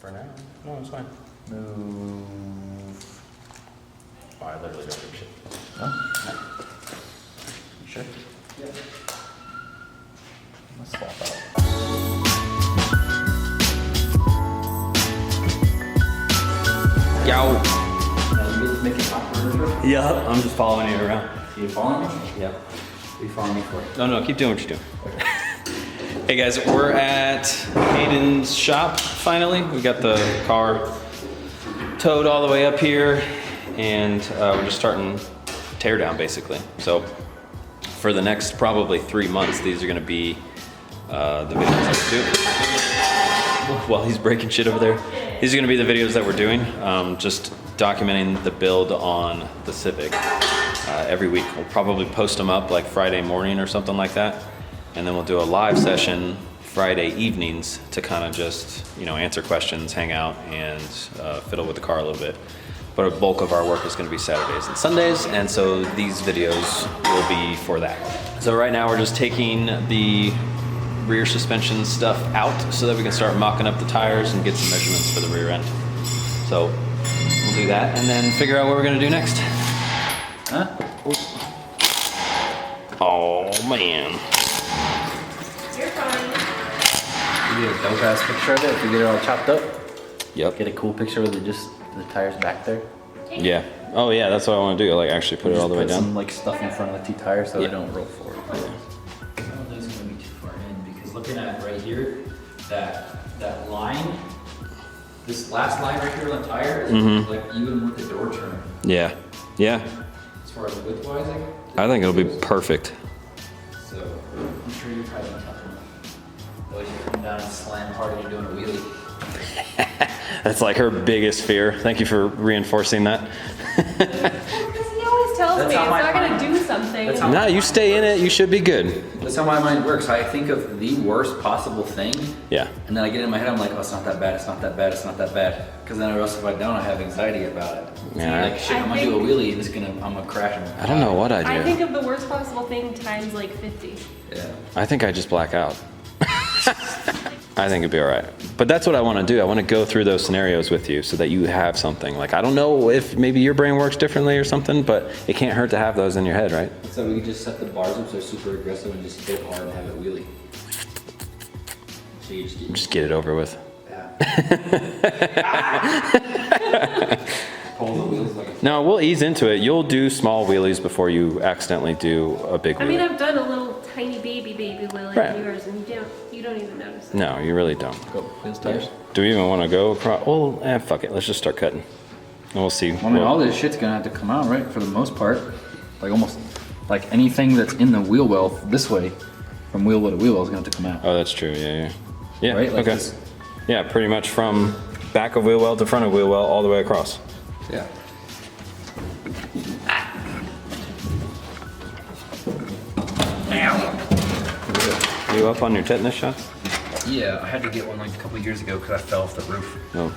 For now. No, it's fine. Move. Oh, I literally don't give a shit. Oh, You sure? yeah. Let's swap out. Yo. You get to make it awkward. Yeah, I'm just following you around. You following me? Yep. What are you following me for? No, keep doing what you're doing. Hey guys, we're at Hayden's shop finally. We got the car towed all the way up here and we're just starting tear down basically. So for the next probably 3 months, these are gonna be the videos that we're doing. While he's breaking shit over there. These are gonna be the videos that we're doing, just documenting the build on the Civic every week. We'll probably post them up like Friday morning or something like that. And then we'll do a live session Friday evenings to kind of just, you know, answer questions, hang out, and fiddle with the car a little bit. But a bulk of our work is gonna be Saturdays and Sundays, and so these videos will be for that. So right now we're just taking the rear suspension stuff out so that we can start mocking up the tires and get some measurements for the rear end. So we'll do that and then figure out what we're gonna do next. Huh? Oh man. You're fine. You get a dope ass picture of it if you get it all chopped up. Yep. Get a cool picture with just the tires back there. Yeah. Oh yeah, that's what I want to do. Like actually put it all the way Just put down. some like stuff in front of the two tires so Yeah. they don't roll forward. I don't think it's gonna be too far in because looking at right here, that line, this last line right here on the tire is like even with the door trim. Yeah. Yeah. As far as width-wise, I think it'll be perfect. so I'm sure you're probably tough enough. Otherwise you come down and slam hard and you're doing a wheelie. That's like her biggest fear. Thank you for reinforcing that. Because he always tells That's me how it's my not gonna mind- do something. that's and- how- Nah, you stay in it. You should be good. That's how my mind works. I think of the worst possible thing, Yeah. and then I get in my head, I'm like, oh, it's not that bad, it's not that bad, it's not that bad. Because then or else if I don't, I have anxiety about it. Yeah. Like, shit, I'm gonna do a wheelie and I'm gonna crash him. I don't know what I do. I think of the worst possible thing times like 50. Yeah. I think I just black out. I think it'd be all right. But that's what I want to do. I want to go through those scenarios with you so that you have something. Like, I don't know if maybe your brain works differently or something, but it can't hurt to have those in your head, right? So we could just set the bars up so they're super aggressive and just hit hard and have it wheelie. So you just get, Just get it over with. pull the wheels like a... No, we'll ease into it. You'll do small wheelies before you accidentally do a big wheelie. I mean, I've done a little tiny baby wheel Right. in yours, and you don't even notice it. No, you really don't. Go, wheels, tires. Do we even want to go across? Well, fuck it. Let's just start cutting. And we'll see. I mean, all this shit's gonna have to come out, right? For the most part. Like almost, like anything that's in the wheel well this way, from wheel well to wheel well is gonna have to come out. Oh, that's true. Yeah. Yeah, Right? Like okay. this. Yeah, pretty much from back of wheel well to front of wheel well all the way across. Yeah. You up on your tetanus shots? Yeah, I had to get one like a couple years ago because I fell off the roof. No.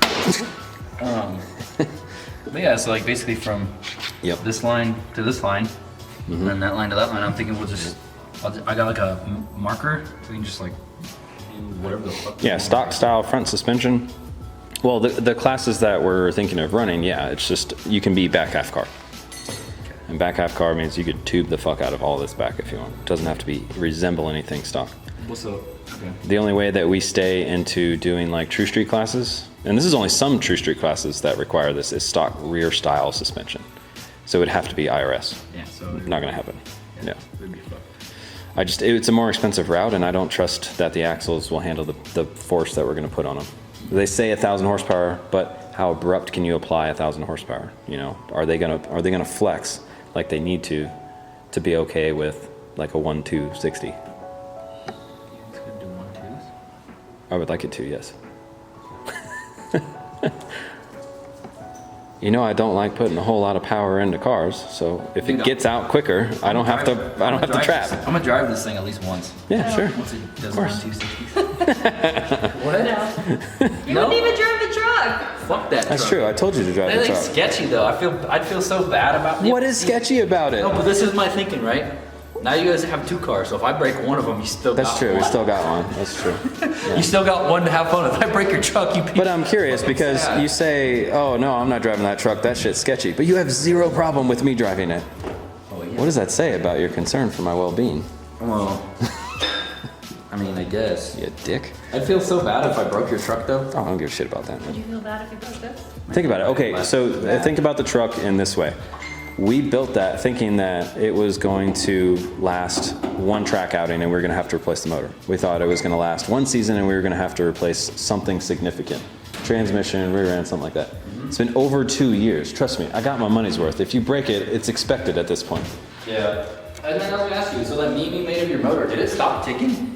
But yeah, so like basically from Yep. this line to this line, and then that line to that line, I'm thinking we'll just, I got like a marker, we can just like do whatever the fuck. we Yeah, want. stock style front suspension. Well, the classes that we're thinking of running, yeah, it's just, you can be back half car. And back half car means you could tube the fuck out of all this back if you want. It doesn't have to be resemble anything stock. What's up? Okay. The only way that we stay into doing like true street classes, and this is only some true street classes that require this, is stock rear style suspension. So it would have to be IRS. Yeah, so Not gonna happen. Yeah. It'd be fucked. It's a more expensive route, and I don't trust that the axles will handle the force that we're gonna put on them. They say 1,000 horsepower, but how abrupt can you apply 1,000 horsepower? You know, are they gonna flex like they need to be okay with like a 1.260? It's gonna do 1.2s. I would like it to, yes. You know, I don't like putting a whole lot of power into cars, so if it Dude, gets out quicker, I don't have to trap. I'm gonna drive this thing at least once. Yeah, sure. Once it does course. 1.260. What? No. You No? wouldn't even drive the truck. Fuck that. That's truck. true. I told you to drive the That's like truck. sketchy though. I'd feel so bad about it. What is sketchy about it? No, but this is my thinking, right? now you guys have 2 cars, so if I break one of them, you still got That's true, one. we still got one, that's true. You still got one to have fun with. If I break your truck, you But I'm curious because you say, oh no, I'm not driving that truck, that shit's sketchy. But you have zero problem with me driving it. Oh, yeah. What does that say about your concern for my well-being? Well, I mean, I guess. You dick. I'd feel so bad if I broke your truck, though. Oh, I don't give a shit about that. Would you feel bad if you broke this? Think about it. Okay, so think about the truck in this way. We built that thinking that it was going to last one track outing and we were going to have to replace the motor. We thought it was going to last one season and we were going to have to replace something significant. Transmission, rear end, something like that. It's been over 2 years. Trust me, I got my money's worth. If you break it, it's expected at this point. Yeah. And then I was gonna ask you, so that meme you made of your motor, did it stop ticking?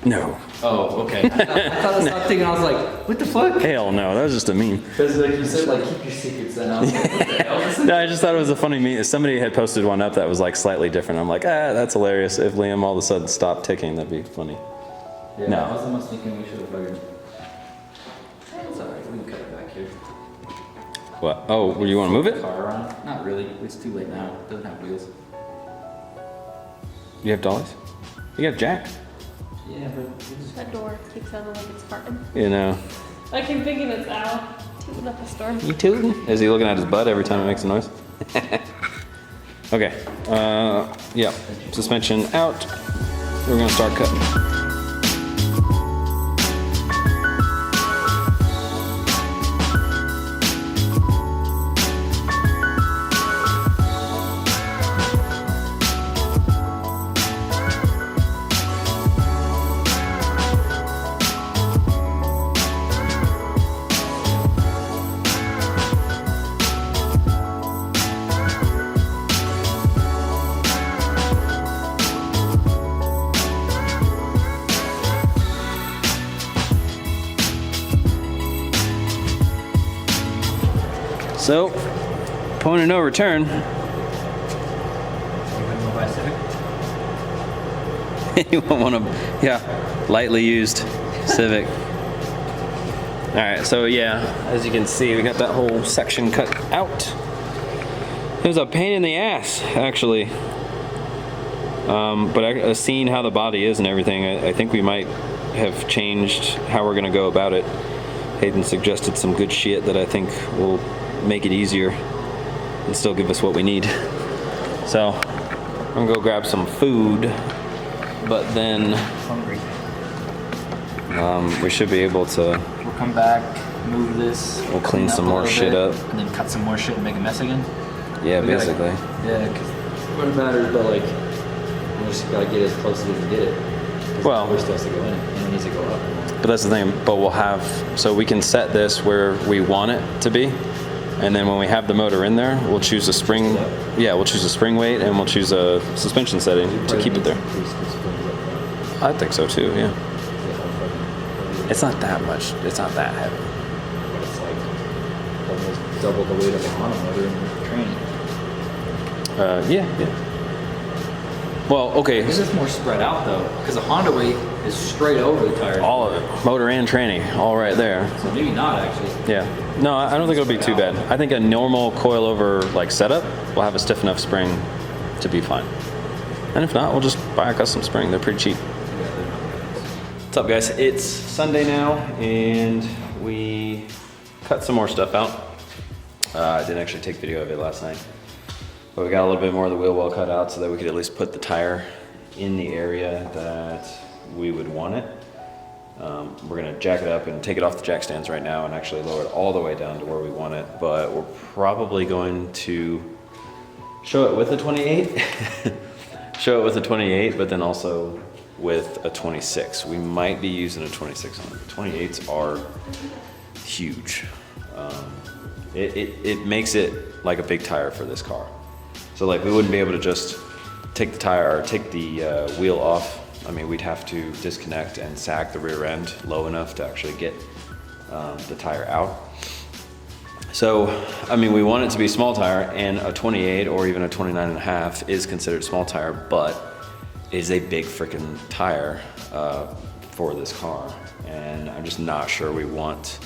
No. Oh, okay. I thought it stopped ticking. I was like, what the fuck? Hell no, that was just a meme. Because like you said, like keep your secrets. Then I was like, what the hell is this? No, I just thought it was a funny meme. Somebody had posted one up that was like slightly different. I'm like, that's hilarious. If Liam all of a sudden stopped ticking, that'd be funny. Yeah, No. I was almost thinking we should have figured. It's alright, we can cut it back here. What? Oh, well, you want to move it? Car around? Not really. It's too late now. It doesn't have wheels. You have dollies? You have Jack? Yeah, but That door keeps sounding like it's farting. You know. I keep thinking it's Al tooting up a storm. You tooting? Is he looking at his butt every time it makes a noise? Okay. Yeah. Suspension out. We're gonna start cutting. So, point of no return. you gonna go buy a Civic? You want one of, yeah, lightly used Civic. All right, so yeah, as you can see, we got that whole section cut out. It was a pain in the ass, actually. But seeing how the body is and everything, I think we might have changed how we're gonna go about it. Hayden suggested some good shit that I think will make it easier and still give us what we need. So I'm gonna go grab some food, but then Hungry. we should be able to. We'll come back, move this. We'll clean some more shit up. And then cut some more shit and make a mess again. Yeah, We gotta- basically. Yeah, because what it matters, but like, we just gotta get as close as we can get it. 'Cause Well- the first has to go in and it needs to go up. But that's the thing. But we'll have, so we can set this where we want it to be, and then when we have the motor in there, we'll choose a spring. Yeah, we'll choose a spring weight and we'll choose a suspension setting to keep it there. I think so too. Yeah. It's not that much. It's not that heavy. But it's like almost double the weight of a Honda motor in training. Yeah. Well, okay. This is more spread out though, because the Honda weight is straight over the tires. All of it, motor and tranny, all right there. So maybe not actually. Yeah. No, I don't think it'll be too bad. I think a normal coilover like setup will have a stiff enough spring to be fine. And if not, we'll just buy a custom spring. They're pretty cheap. What's up, guys? It's Sunday now, and we cut some more stuff out. I didn't actually take video of it last night, but we got a little bit more of the wheel well cut out so that we could at least put the tire in the area that we would want it. We're gonna jack it up and take it off the jack stands right now and actually lower it all the way down to where we want it, but we're probably going to show it with a 28. Show it with a 28, but then also with a 26. We might be using a 26 on it. 28s are huge. It makes it like a big tire for this car. So like we wouldn't be able to just take the tire or take the wheel off. I mean, we'd have to disconnect and sag the rear end low enough to actually get the tire out. So, I mean, we want it to be small tire, and a 28 or even a 29.5 is considered small tire, but is a big freaking tire for this car. And I'm just not sure we want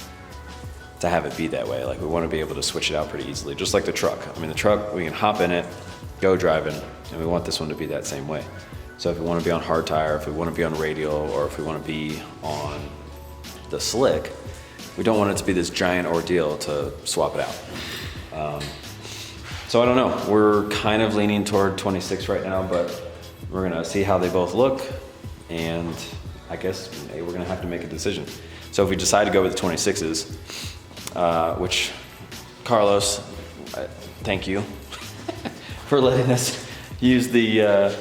to have it be that way. Like we want to be able to switch it out pretty easily, just like the truck. I mean, the truck, we can hop in it, go driving, and we want this one to be that same way. So if we want to be on hard tire, if we want to be on radial, or if we want to be on the slick, we don't want it to be this giant ordeal to swap it out. So I don't know, we're kind of leaning toward 26 right now, but we're gonna see how they both look, and I guess we're gonna have to make a decision. So if we decide to go with the 26s, which Carlos, thank you for letting us use the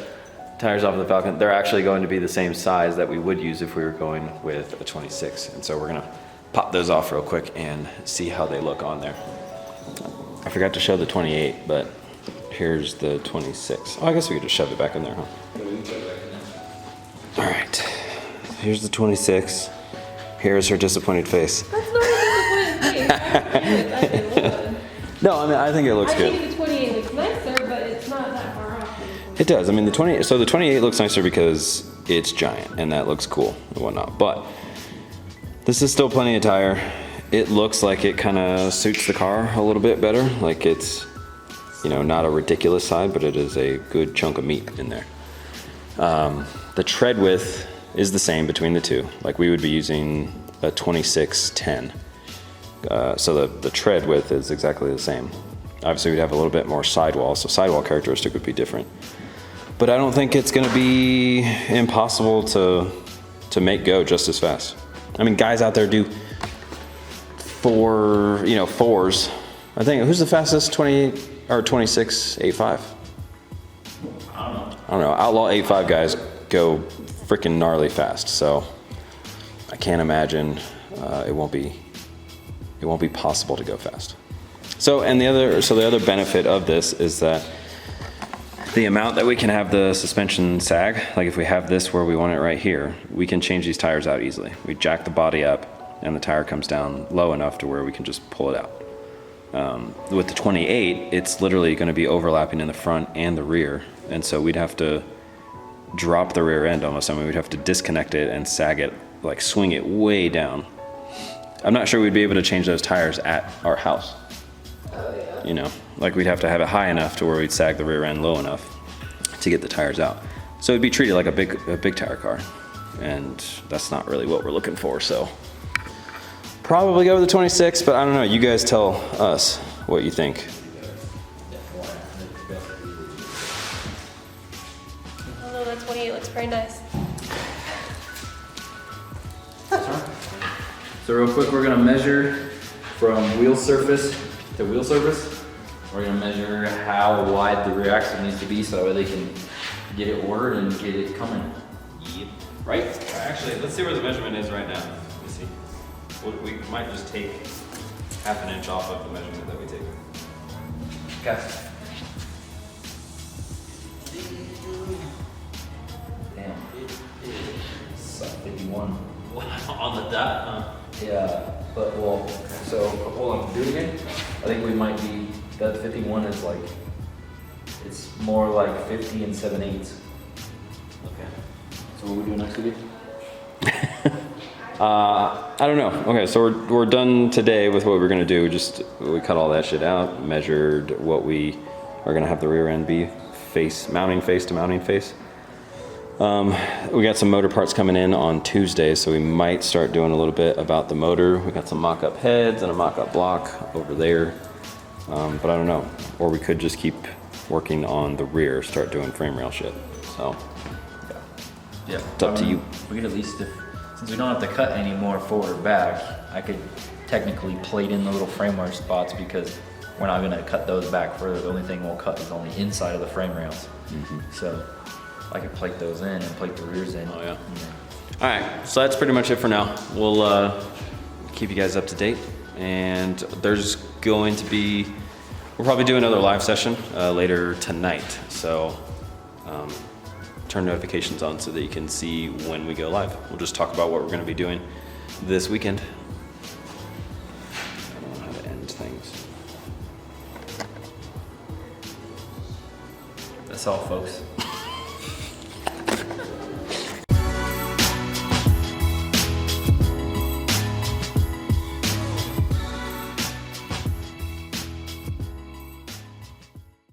tires off of the Falcon. They're actually going to be the same size that we would use if we were going with a 26. And so we're gonna pop those off real quick and see how they look on there. I forgot to show the 28, but here's the 26. Oh, I guess we could just shove it back in there, huh? All right, here's the 26. Here's her disappointed face. That's not a disappointed face. I think it would. No, I mean, I think it looks I good. think the 28 looks nicer, but it's not that far off. It does. I mean, the 28 looks nicer because it's giant and that looks cool and whatnot. But this is still plenty of tire. It looks like it kind of suits the car a little bit better. Like it's, you know, not a ridiculous side, but it is a good chunk of meat in there. The tread width is the same between the two. Like we would be using a 2610. So the tread width is exactly the same. Obviously we'd have a little bit more sidewall, so sidewall characteristic would be different. But I don't think it's gonna be impossible to make go just as fast. I mean, guys out there do fours. I think, who's the fastest 28 or 26.85? I don't know. Outlaw 85 guys go freaking gnarly fast, so I can't imagine it won't be possible to go fast. So the other benefit of this is that the amount that we can have the suspension sag, like if we have this where we want it right here, we can change these tires out easily. We jack the body up and the tire comes down low enough to where we can just pull it out. With the 28, it's literally going to be overlapping in the front and the rear, and so we'd have to drop the rear end almost. I mean, we'd have to disconnect it and sag it, like swing it way down. I'm not sure we'd be able to change those tires at our house. You know, like we'd have to have it high enough to where we'd sag the rear end low enough to get the tires out. So it'd be treated like a big tire car, and that's not really what we're looking for. So probably go with the 26, but I don't know. You guys tell us what you think. Although that 28 looks very nice. So real quick, we're gonna measure from wheel surface to wheel surface. We're gonna measure how wide the rear axle needs to be so that way they can get it ordered and get it coming. Yep. Right? Actually, let's see where the measurement is right now. Let me see. We might just take half an inch off of the measurement that we take. Okay. Damn. It's 51. On the dot, huh? Yeah, but well, so hold on, do it again. I think we might be, that 51 is like, it's more like 50 and 7/8. Okay. So what are we doing next week? I don't know. Okay, so we're done today with what we're gonna do. We cut all that shit out, measured what we are gonna have the rear end be, mounting face to mounting face. We got some motor parts coming in on Tuesday, so we might start doing a little bit about the motor. We got some mock-up heads and a mock-up block over there, but I don't know. Or we could just keep working on the rear, start doing frame rail shit. So Yeah. it's up to you. We could at least, since we don't have to cut any more forward or back, I could technically plate in the little framework spots because we're not gonna cut those back further. The only thing we'll cut is on the inside of the frame rails. So I could plate those in and plate the rears in. Oh yeah. All right, so that's pretty much it for now. We'll keep you guys up to date, and there's going to be, we'll probably do another live session later tonight. So turn notifications on so that you can see when we go live. We'll just talk about what we're going to be doing this weekend. I don't know how to end things. That's all, folks.